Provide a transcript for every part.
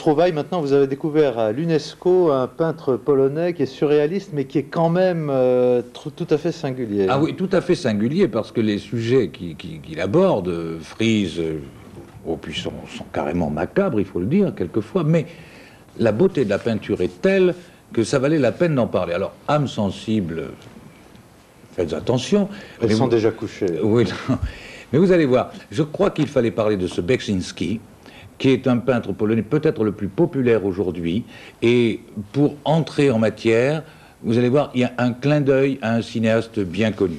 retrouvailles. Maintenant, vous avez découvert à l'UNESCO un peintre polonais qui est surréaliste, mais qui est quand même tout à fait singulier. Ah oui, tout à fait singulier, parce que les sujets qu'il aborde, Frise, oh, puis sont carrément macabres, il faut le dire, quelquefois, mais la beauté de la peinture est telle que ça valait la peine d'en parler. Alors, âme sensible, faites attention. Elles sont déjà couchées. Oui, non. Mais vous allez voir, je crois qu'il fallait parler de ce Beksinski, qui est un peintre polonais peut-être le plus populaire aujourd'hui. Et pour entrer en matière, vous allez voir, il y a un clin d'œil à un cinéaste bien connu.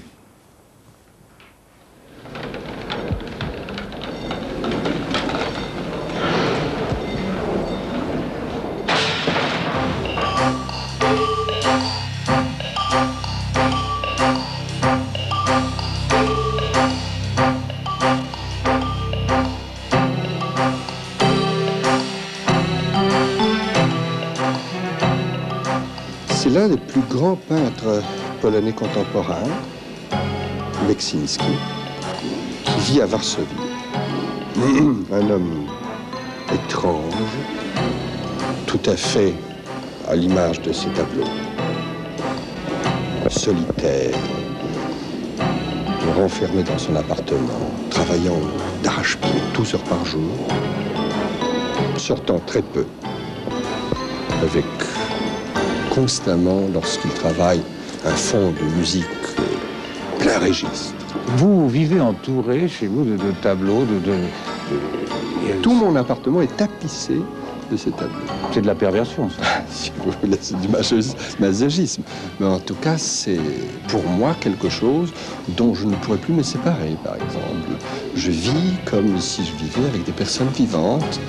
C'est l'un des plus grands peintres polonais contemporains, Beksinski, qui vit à Varsovie. Un homme étrange, tout à fait à l'image de ses tableaux. Solitaire, renfermé dans son appartement, travaillant d'arrache-pied 12 heures par jour, sortant très peu, avec constamment, lorsqu'il travaille, un fond de musique plein registre. Vous vivez entouré chez vous de tableaux, Tout mon appartement est tapissé de ces tableaux. C'est de la perversion, ça. Si vous voulez, c'est du masochisme. Mais en tout cas, c'est pour moi quelque chose dont je ne pourrais plus me séparer, par exemple. Je vis comme si je vivais avec des personnes vivantes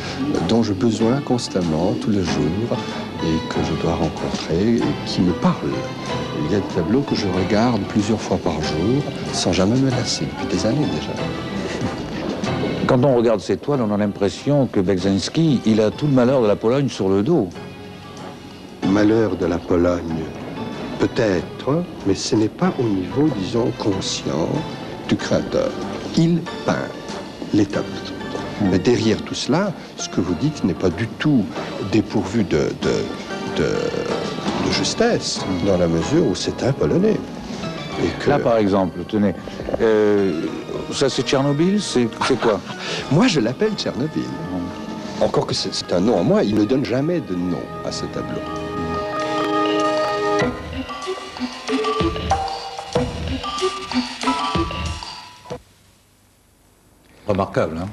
dont j'ai besoin constamment, tous les jours, et que je dois rencontrer et qui me parlent. Il y a des tableaux que je regarde plusieurs fois par jour sans jamais me lasser, depuis des années déjà. Quand on regarde ces toiles, on a l'impression que Beksinski, il a tout le malheur de la Pologne sur le dos. Malheur de la Pologne, peut-être, mais ce n'est pas au niveau, disons, conscient du créateur. Il peint les tableaux. Mais derrière tout cela, ce que vous dites n'est pas du tout dépourvu de justesse, dans la mesure où c'est un Polonais. Et que... Là, par exemple, tenez, ça c'est Tchernobyl, c'est quoi? Moi, je l'appelle Tchernobyl. Encore que c'est un nom à moi, il ne donne jamais de nom à ce tableau. Remarquable, hein?